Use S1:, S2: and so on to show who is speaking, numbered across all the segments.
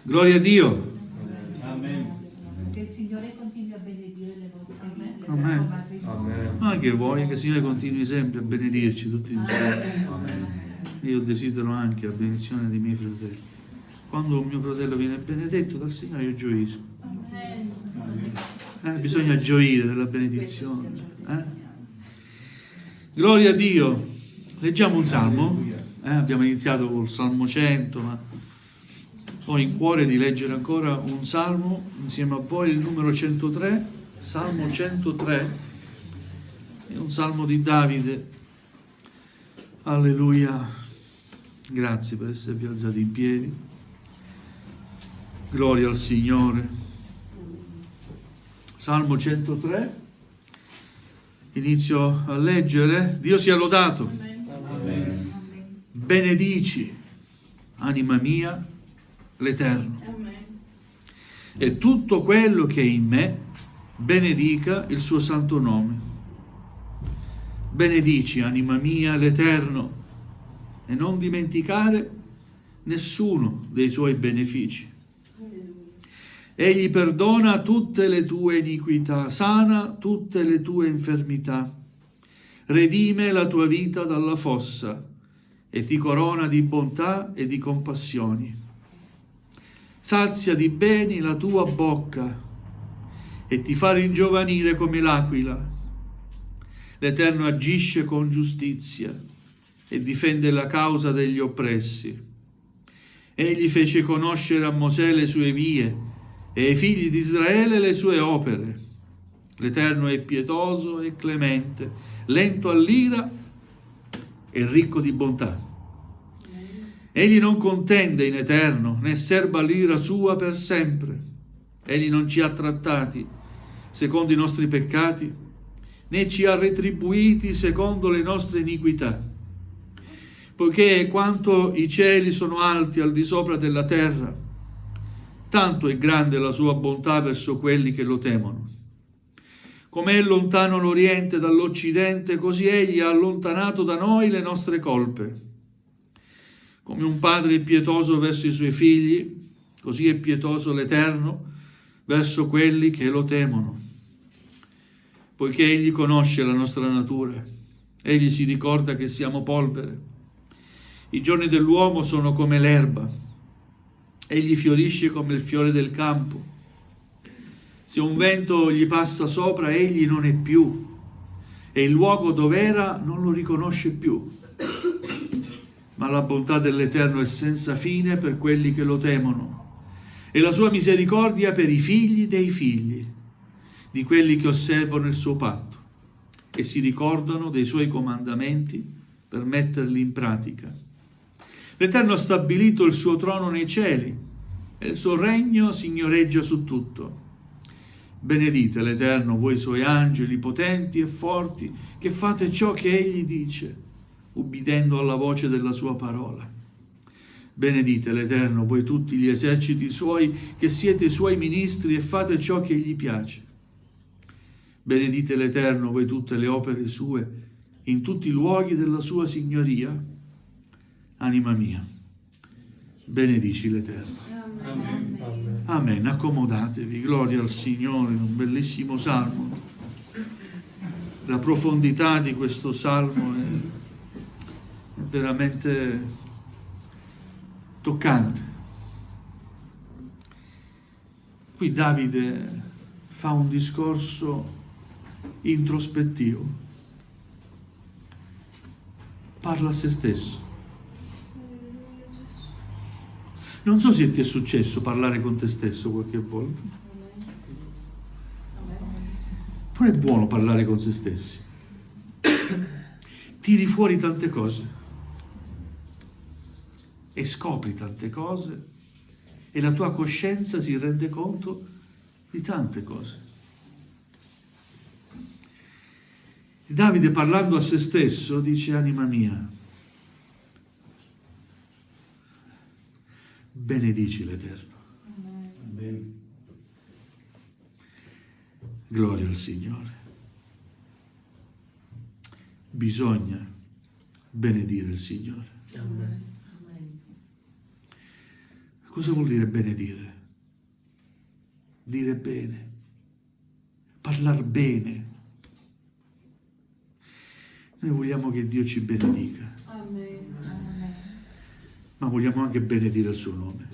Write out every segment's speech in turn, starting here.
S1: Gloria a Dio.
S2: Amen.
S3: Che il Signore continui a benedire le vostre
S1: Amen.
S2: Amen.
S1: Anche voi, che il Signore continui sempre a benedirci tutti insieme.
S2: Amen.
S1: Io desidero anche la benedizione dei miei fratelli. Quando un mio fratello viene benedetto dal Signore, io gioisco. Bisogna gioire della benedizione. Gloria a Dio. Leggiamo un salmo. Abbiamo iniziato col Salmo 100, ma ho in cuore di leggere ancora un salmo insieme a voi, il numero 103, Salmo 103, è un salmo di Davide. Alleluia. Grazie per esservi alzati in piedi. Gloria al Signore. Salmo 103. Inizio a leggere. Dio sia lodato.
S2: Amen.
S1: Benedici, anima mia, l'Eterno. E tutto quello che è in me benedica il suo santo nome. Benedici, anima mia, l'Eterno, e non dimenticare nessuno dei suoi benefici. Egli perdona tutte le tue iniquità, sana tutte le tue infermità, redime la tua vita dalla fossa e ti corona di bontà e di compassioni. Sazia di beni la tua bocca e ti fa ringiovanire come l'aquila. L'Eterno agisce con giustizia e difende la causa degli oppressi. Egli fece conoscere a Mosè le sue vie e ai figli di Israele le sue opere. L'Eterno è pietoso e clemente, lento all'ira e ricco di bontà. Egli non contende in eterno, né serba l'ira sua per sempre. Egli non ci ha trattati secondo i nostri peccati, né ci ha retribuiti secondo le nostre iniquità. Poiché quanto i cieli sono alti al di sopra della terra, tanto è grande la sua bontà verso quelli che lo temono. Come è lontano l'Oriente dall'Occidente, così egli ha allontanato da noi le nostre colpe. Come un padre è pietoso verso i suoi figli, così è pietoso l'Eterno verso quelli che lo temono. Poiché egli conosce la nostra natura, egli si ricorda che siamo polvere. I giorni dell'uomo sono come l'erba, egli fiorisce come il fiore del campo. Se un vento gli passa sopra, egli non è più, e il luogo dov'era non lo riconosce più. Ma la bontà dell'Eterno è senza fine per quelli che lo temono, e la sua misericordia per i figli dei figli, di quelli che osservano il suo patto, e si ricordano dei suoi comandamenti per metterli in pratica. L'Eterno ha stabilito il suo trono nei cieli, e il suo regno signoreggia su tutto. Benedite l'Eterno, voi suoi angeli potenti e forti, che fate ciò che egli dice, ubbidendo alla voce della sua parola. Benedite l'Eterno, voi tutti gli eserciti suoi, che siete i suoi ministri e fate ciò che gli piace. Benedite l'Eterno, voi tutte le opere sue, in tutti i luoghi della sua signoria. Anima mia, benedici l'Eterno.
S2: Amen. Amen.
S1: Amen. Accomodatevi, gloria al Signore, un bellissimo salmo. La profondità di questo salmo è veramente toccante. Qui Davide fa un discorso introspettivo, parla a se stesso. Non so se ti è successo parlare con te stesso qualche volta. Pure è buono parlare con se stessi. Tiri fuori tante cose e scopri tante cose e la tua coscienza si rende conto di tante cose. Davide, parlando a se stesso, dice: anima mia, benedici l'Eterno.
S2: Amen.
S1: Gloria al Signore. Bisogna benedire il Signore.
S2: Amen.
S1: Cosa vuol dire benedire? Dire bene, parlar bene. Noi vogliamo che Dio ci benedica, ma vogliamo anche benedire il suo nome,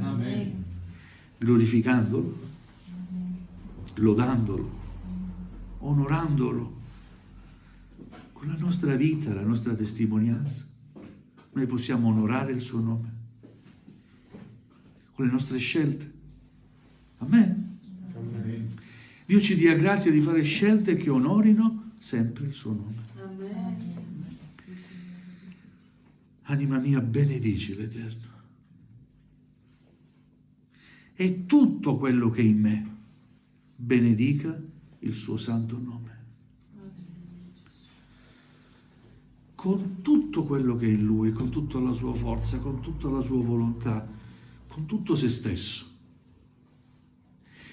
S2: Amen.
S1: glorificandolo, lodandolo, onorandolo con la nostra vita, la nostra testimonianza. Noi possiamo onorare il suo nome con le nostre scelte. Amen.
S2: Amen.
S1: Dio ci dia grazia di fare scelte che onorino sempre il suo nome. Anima mia, benedici l'Eterno. E tutto quello che è in me benedica il suo santo nome. Con tutto quello che è in lui, con tutta la sua forza, con tutta la sua volontà, con tutto se stesso.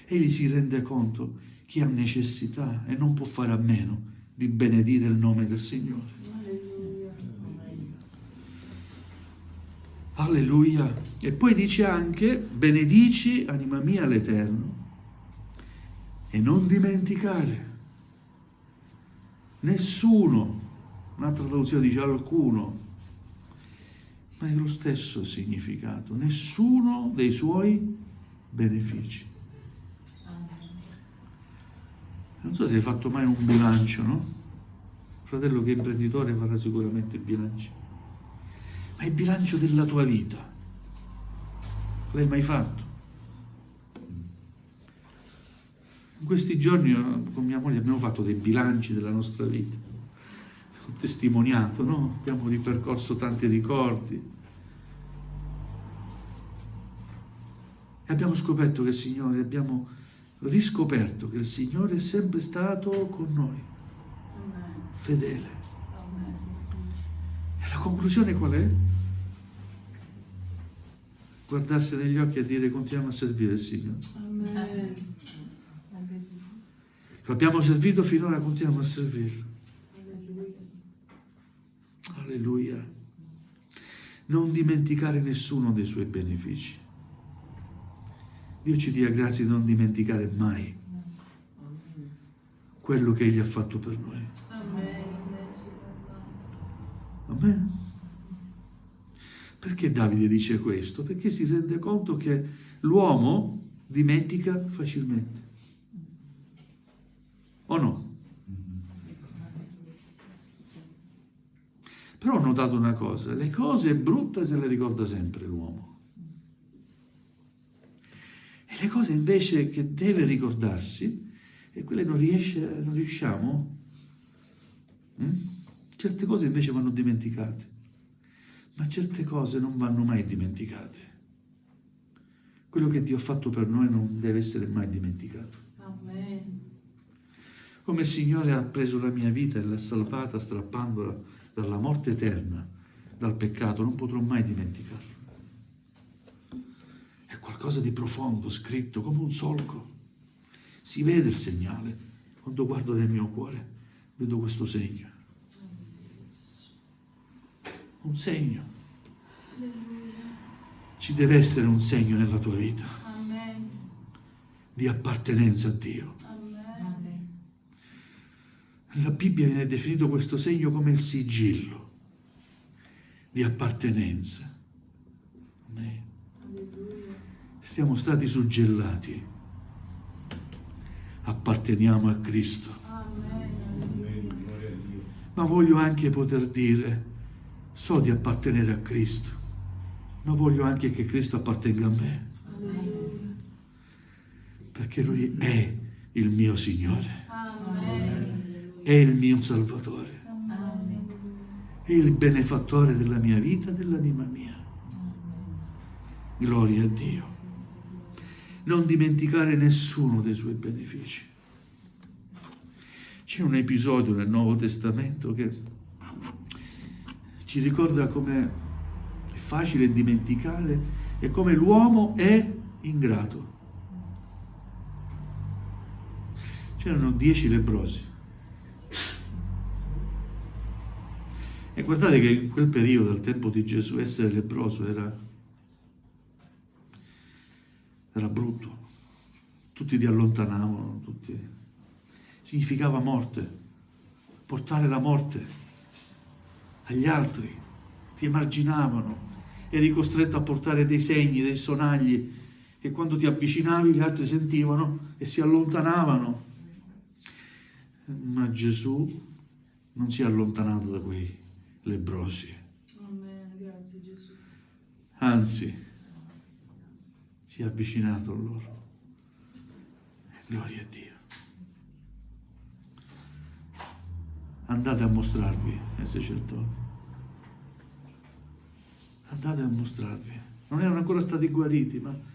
S1: Egli si rende conto che ha necessità e non può fare a meno di benedire il nome del Signore. Alleluia. E poi dice anche: benedici, anima mia, l'Eterno, e non dimenticare nessuno. Un'altra traduzione dice alcuno, ma è lo stesso significato, nessuno dei suoi benefici. Non so se hai fatto mai un bilancio, no? Il fratello che è imprenditore farà sicuramente il bilancio, ma il bilancio della tua vita l'hai mai fatto? In questi giorni con mia moglie abbiamo fatto dei bilanci della nostra vita. Ho testimoniato, no? Abbiamo ripercorso tanti ricordi e abbiamo scoperto che il Signore, abbiamo riscoperto che il Signore è sempre stato con noi, fedele. E la conclusione qual è? Guardarsi negli occhi e dire: continuiamo a servire il Signore. Lo abbiamo servito finora, continuiamo a servirlo. Alleluia. Non dimenticare nessuno dei suoi benefici. Dio ci dia grazia di non dimenticare mai quello che Egli ha fatto per noi. Amen. Perché Davide dice questo? Perché si rende conto che l'uomo dimentica facilmente. O no? Però ho notato una cosa: le cose brutte se le ricorda sempre l'uomo. E le cose invece che deve ricordarsi, e quelle non riusciamo. Certe cose invece vanno dimenticate, ma certe cose non vanno mai dimenticate. Quello che Dio ha fatto per noi non deve essere mai dimenticato.
S3: Amen.
S1: Come il Signore ha preso la mia vita e l'ha salvata strappandola dalla morte eterna, dal peccato, non potrò mai dimenticarlo. È qualcosa di profondo, scritto come un solco. Si vede il segnale. Quando guardo nel mio cuore, vedo questo segno. Un segno. Ci deve essere un segno nella tua vita di appartenenza a Dio. Nella Bibbia viene definito questo segno come il sigillo di appartenenza. Amen. Siamo stati suggellati, apparteniamo a Cristo. Ma voglio anche poter dire: so di appartenere a Cristo, ma voglio anche che Cristo appartenga a me, perché Lui è il mio Signore. È il mio Salvatore, è il benefattore della mia vita, dell'anima mia. Gloria a Dio. Non dimenticare nessuno dei suoi benefici. C'è un episodio nel Nuovo Testamento che ci ricorda come è facile dimenticare e come l'uomo è ingrato. C'erano 10 lebbrosi. E guardate che in quel periodo, al tempo di Gesù, essere lebbroso era brutto, tutti ti allontanavano, significava morte, portare la morte agli altri, ti emarginavano, eri costretto a portare dei segni, dei sonagli, che quando ti avvicinavi gli altri sentivano e si allontanavano. Ma Gesù non si è allontanato da quei lebbrosi.
S4: Amen. Grazie Gesù.
S1: Anzi, si è avvicinato a loro. Gloria a Dio. Andate a mostrarvi ai sacerdoti. Andate a mostrarvi. Non erano ancora stati guariti, ma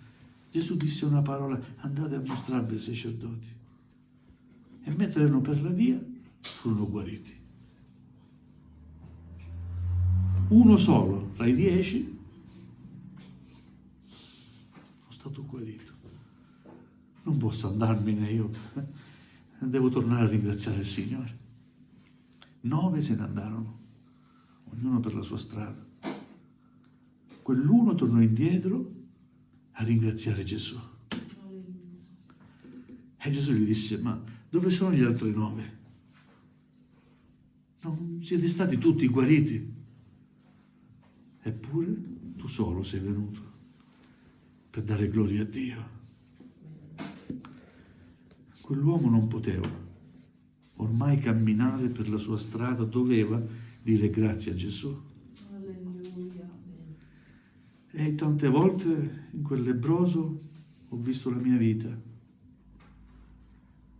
S1: Gesù disse una parola: andate a mostrarvi ai sacerdoti. E mentre erano per la via, furono guariti. Uno solo tra i 10 è stato guarito. Non posso andarmene io, devo tornare a ringraziare il Signore. 9 se ne andarono, ognuno per la sua strada. Quell'uno tornò indietro a ringraziare Gesù. E Gesù gli disse: ma dove sono gli altri 9? Non siete stati tutti guariti? Eppure tu solo sei venuto per dare gloria a Dio. Quell'uomo non poteva ormai camminare per la sua strada, doveva dire grazie a Gesù.
S4: Alleluia.
S1: E tante volte in quel lebbroso ho visto la mia vita.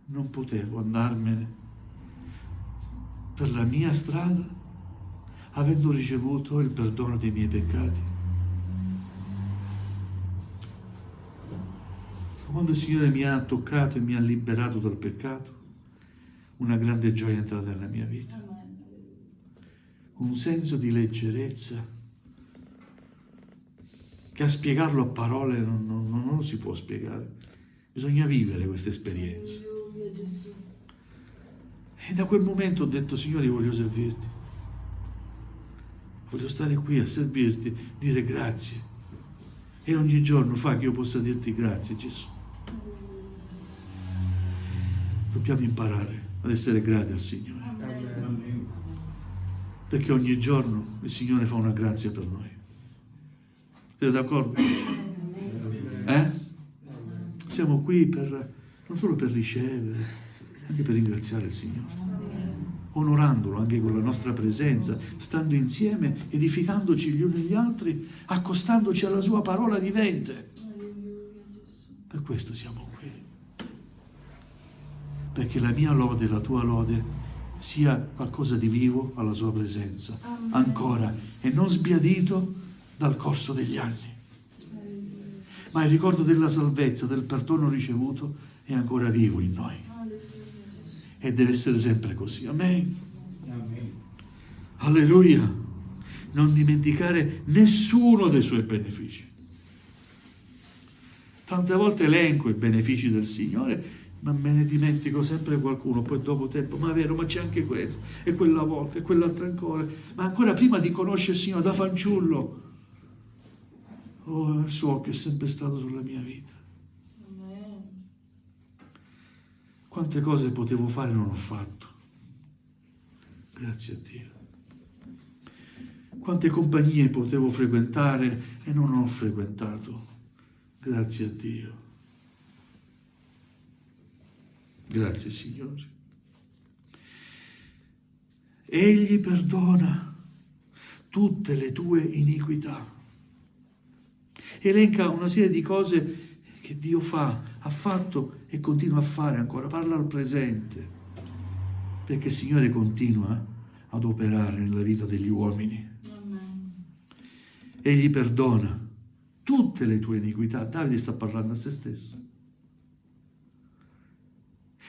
S1: Non potevo andarmene per la mia strada avendo ricevuto il perdono dei miei peccati. Quando il Signore mi ha toccato e mi ha liberato dal peccato, una grande gioia è entrata nella mia vita. Un senso di leggerezza che a spiegarlo a parole non lo si può spiegare. Bisogna vivere questa esperienza.
S4: Alleluia Gesù.
S1: E da quel momento ho detto: Signore, io voglio servirti. Voglio stare qui a servirti, dire grazie. E ogni giorno fa che io possa dirti grazie, Gesù. Dobbiamo imparare ad essere grati al Signore,
S2: Amen.
S1: perché ogni giorno il Signore fa una grazia per noi. Siete d'accordo? Siamo qui non solo per ricevere, anche per ringraziare il Signore, onorandolo anche con la nostra presenza, stando insieme, edificandoci gli uni gli altri, accostandoci alla sua parola vivente. Per questo siamo qui. Perché la mia lode e la tua lode sia qualcosa di vivo alla sua presenza, ancora, e non sbiadito dal corso degli anni. Ma il ricordo della salvezza, del perdono ricevuto è ancora vivo in noi. E deve essere sempre così. Amen.
S2: Amen.
S1: Alleluia. Non dimenticare nessuno dei suoi benefici. Tante volte elenco i benefici del Signore, ma me ne dimentico sempre qualcuno, poi dopo tempo: ma è vero, ma c'è anche questo, e quella volta, e quell'altra ancora. Ma ancora prima di conoscere il Signore, da fanciullo, il suo occhio è sempre stato sulla mia vita.
S4: Amen.
S1: Quante cose potevo fare e non ho fatto. Grazie a Dio. Quante compagnie potevo frequentare e non ho frequentato. Grazie a Dio. Grazie Signore. Egli perdona tutte le tue iniquità. Elenca una serie di cose che Dio ha fatto e continua a fare ancora. Parla al presente, perché il Signore continua ad operare nella vita degli uomini.
S4: Amen.
S1: Egli perdona tutte le tue iniquità. Davide sta parlando a se stesso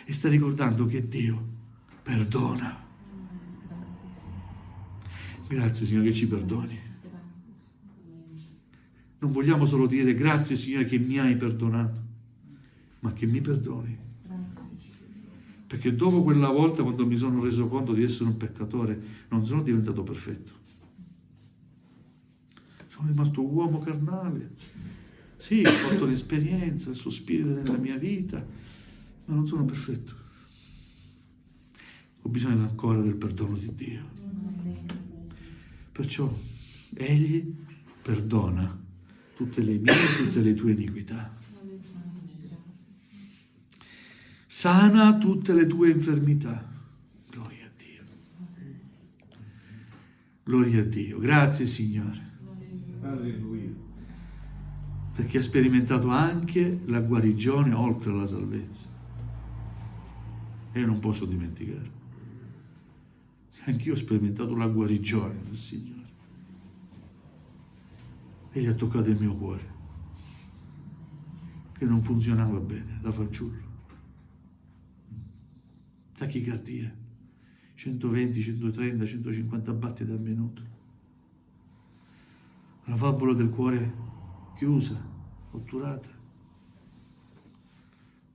S1: e sta ricordando che Dio perdona. Grazie Signore che ci perdoni. Non vogliamo solo dire grazie Signore che mi hai perdonato, ma che mi perdoni. Perché dopo quella volta, quando mi sono reso conto di essere un peccatore, non sono diventato perfetto. Sono rimasto uomo carnale, Sì, ho fatto l'esperienza, il suo spirito nella mia vita, ma non sono perfetto. Ho bisogno ancora del perdono di Dio. Perciò Egli perdona tutte le mie e tutte le tue iniquità. Sana tutte le tue infermità. Gloria a Dio. Gloria a Dio. Grazie Signore,
S2: Alleluia.
S1: perché ha sperimentato anche la guarigione oltre la salvezza. E io non posso dimenticare. Anch'io ho sperimentato la guarigione del Signore. Egli ha toccato il mio cuore, che non funzionava bene da fanciullo. Tachicardia, 120, 130, 150 battiti al minuto. La valvola del cuore chiusa, otturata.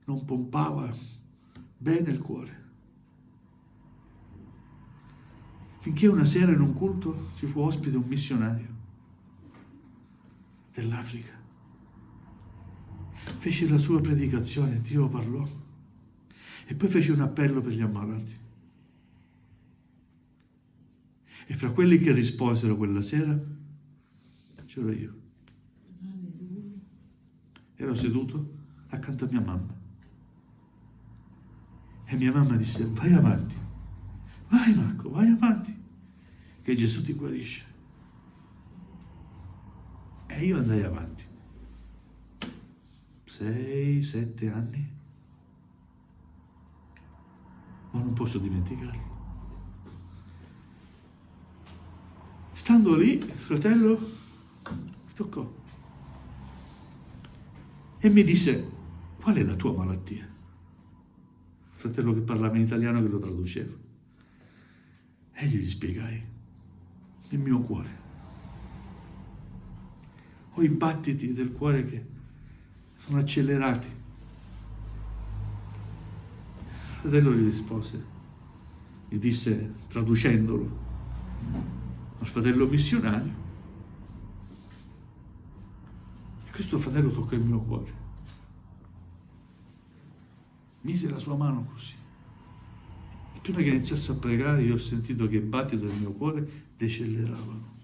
S1: Non pompava bene il cuore. Finché una sera in un culto ci fu ospite un missionario dell'Africa. Fece la sua predicazione, Dio parlò e poi fece un appello per gli ammalati. E fra quelli che risposero quella sera c'ero io. Ero seduto accanto a mia mamma e mia mamma disse: vai avanti, vai Marco, vai avanti, che Gesù ti guarisce. E io andai avanti. 6, 7 anni. Ma non posso dimenticarlo. Stando lì, il fratello mi toccò e mi disse: qual è la tua malattia? Il fratello che parlava in italiano, che lo traduceva. E gli spiegai: il mio cuore. Ho i battiti del cuore che sono accelerati. Il fratello gli rispose, gli disse, traducendolo al fratello missionario: e questo fratello toccò il mio cuore. Mise la sua mano così. E prima che iniziasse a pregare, io ho sentito che i battiti del mio cuore deceleravano,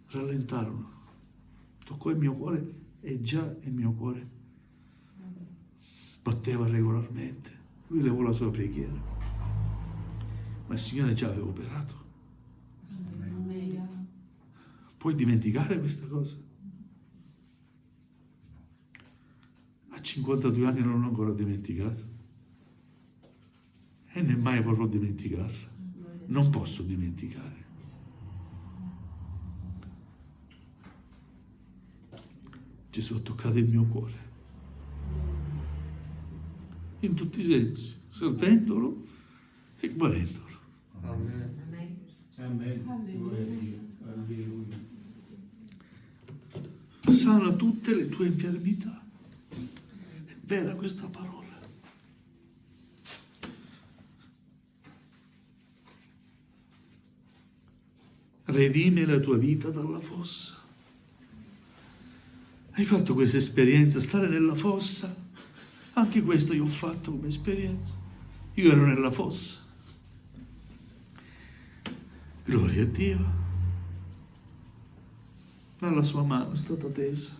S1: rallentarono. Toccò il mio cuore e già il mio cuore batteva regolarmente. Lui levò la sua preghiera, ma il Signore già aveva operato. Puoi dimenticare questa cosa? A 52 anni non l'ho ancora dimenticato e né mai vorrò dimenticarla. Non posso dimenticare. Gesù ha toccato il mio cuore in tutti i sensi, salvandolo e guarendolo.
S2: Amen. Amen. Gloria a Dio. Alleluia.
S1: Sana tutte le tue infermità. È vera questa parola. Redime la tua vita dalla fossa. Hai fatto questa esperienza, stare nella fossa? Anche questo io ho fatto come esperienza. Io ero nella fossa. Gloria a Dio. Ma la sua mano è stata tesa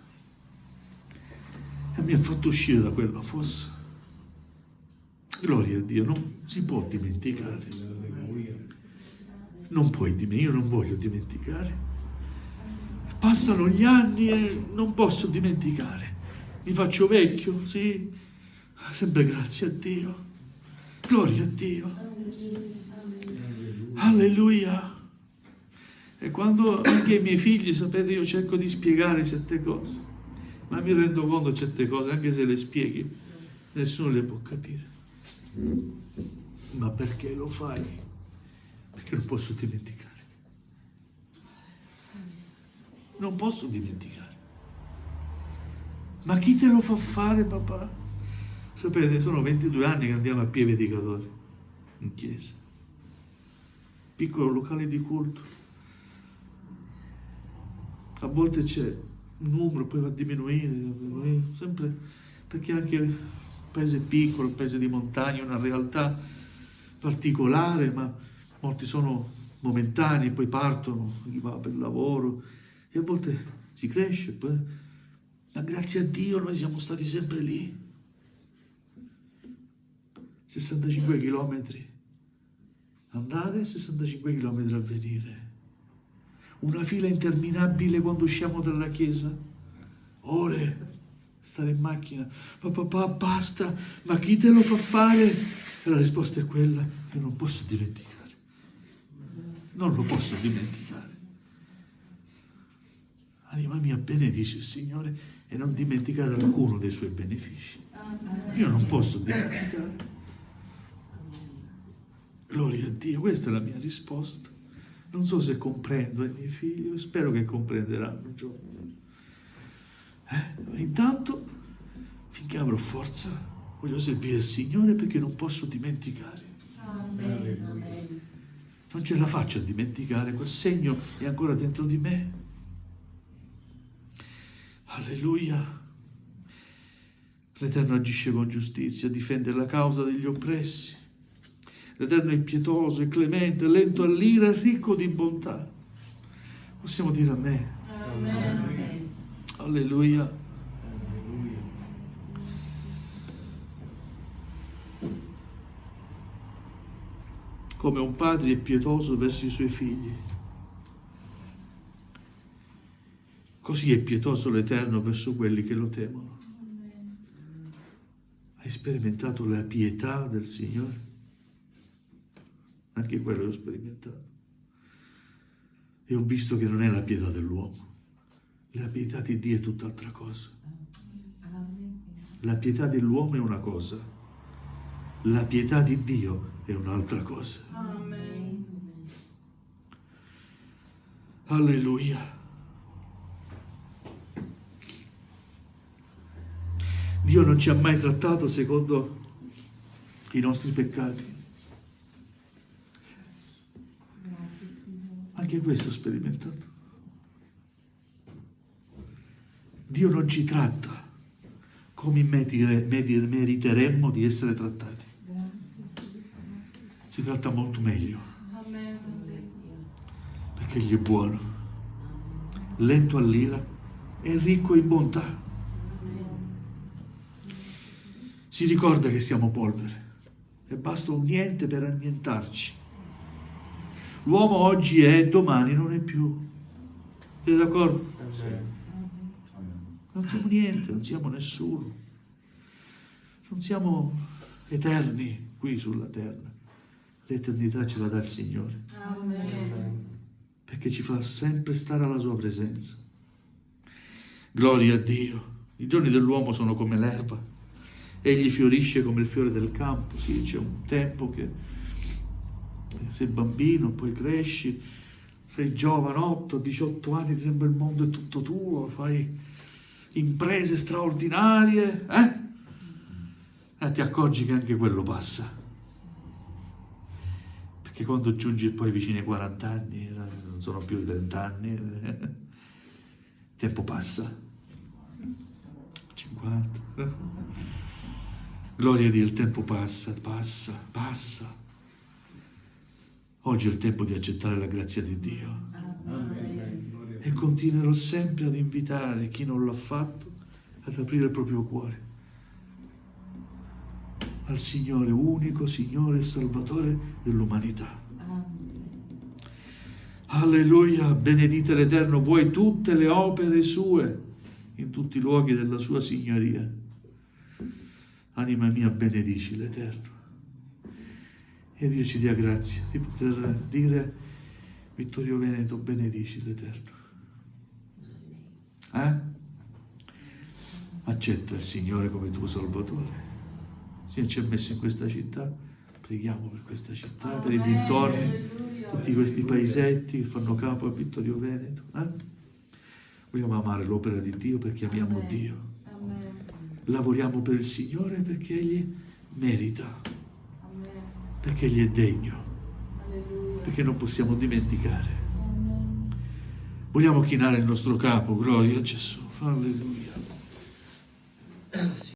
S1: e mi ha fatto uscire da quella fossa. Gloria a Dio, non si può dimenticare.
S2: Alleluia.
S1: Non puoi dimenticare, io non voglio dimenticare. Passano gli anni e non posso dimenticare. Mi faccio vecchio, sì. Sempre grazie a Dio. Gloria a Dio. Alleluia. E quando anche i miei figli, sapete, io cerco di spiegare certe cose, ma mi rendo conto certe cose, anche se le spieghi, nessuno le può capire. Ma perché lo fai? Perché non posso dimenticare. Non posso dimenticare. Ma chi te lo fa fare, papà? Sapete, sono 22 anni che andiamo a Pieve di Cadore, in chiesa. Piccolo locale di culto. A volte c'è il numero poi va a diminuire, sempre, perché anche il paese è piccolo, il paese di montagna, è una realtà particolare, ma molti sono momentanei, poi partono, chi va per lavoro, e a volte si cresce, poi, ma grazie a Dio noi siamo stati sempre lì. 65 chilometri andare e 65 chilometri a venire. Una fila interminabile quando usciamo dalla chiesa. Ore, stare in macchina. Ma papà, basta, ma chi te lo fa fare? E la risposta è quella: io non posso dimenticare. Non lo posso dimenticare. Anima mia, benedice il Signore e non dimenticare alcuno dei suoi benefici. Io non posso dimenticare. Gloria a Dio, questa è la mia risposta. Non so se comprendo i miei figli, spero che comprenderanno un giorno. Intanto, finché avrò forza, voglio servire il Signore perché non posso dimenticare.
S3: Amen.
S1: Non ce la faccio a dimenticare, quel segno è ancora dentro di me. Alleluia. L'Eterno agisce con giustizia, difende la causa degli oppressi. L'Eterno è pietoso, è clemente, lento all'ira e ricco di bontà. Possiamo dire amen.
S4: Amen.
S1: Alleluia.
S2: Alleluia.
S1: Come un padre è pietoso verso i suoi figli, così è pietoso l'Eterno verso quelli che lo temono. Hai sperimentato la pietà del Signore? Anche quello l'ho sperimentato. E ho visto che non è la pietà dell'uomo. La pietà di Dio è tutt'altra cosa. La pietà dell'uomo è una cosa. La pietà di Dio è un'altra cosa.
S4: Amen.
S1: Alleluia. Dio non ci ha mai trattato secondo i nostri peccati. Anche questo ho sperimentato. Dio non ci tratta come meriteremmo di essere trattati. Si tratta molto meglio,
S4: Amen.
S1: perché Egli è buono, lento all'ira e ricco in bontà. Si ricorda che siamo polvere e basta un niente per annientarci. L'uomo oggi è, domani non è più. Siete d'accordo? Non siamo niente, non siamo nessuno. Non siamo eterni qui sulla terra. L'eternità ce la dà il Signore,
S4: Amen.
S1: perché ci fa sempre stare alla sua presenza. Gloria a Dio. I giorni dell'uomo sono come l'erba. Egli fiorisce come il fiore del campo. Sì, c'è un tempo che sei bambino, poi cresci, sei giovanotto, 18 anni, ti sembra il mondo è tutto tuo, fai imprese straordinarie, e ti accorgi che anche quello passa. Perché quando giungi poi vicino ai 40 anni, non sono più 30 anni, il tempo passa. 50. Gloria a Dio, il tempo passa. Oggi è il tempo di accettare la grazia di Dio.
S2: Amen. Gloria a
S1: E continuerò sempre ad invitare chi non l'ha fatto ad aprire il proprio cuore al Signore, unico Signore e Salvatore dell'umanità. Alleluia, benedite l'Eterno voi tutte le opere sue in tutti i luoghi della sua signoria. Anima mia, benedici l'Eterno. E Dio ci dia grazia di poter dire: Vittorio Veneto, benedici l'Eterno. Accetta il Signore come tuo Salvatore. Signore ci ha messo in questa città, preghiamo per questa città, per i dintorni,
S4: Alleluia.
S1: tutti questi paesetti che fanno capo a Vittorio Veneto. Vogliamo amare l'opera di Dio perché amiamo
S4: Amen.
S1: Dio.
S4: Amen.
S1: Lavoriamo per il Signore perché Egli merita,
S4: Amen.
S1: perché Egli è degno,
S4: Alleluia.
S1: perché non possiamo dimenticare.
S4: Amen.
S1: Vogliamo chinare il nostro capo, gloria a Gesù. Alleluia.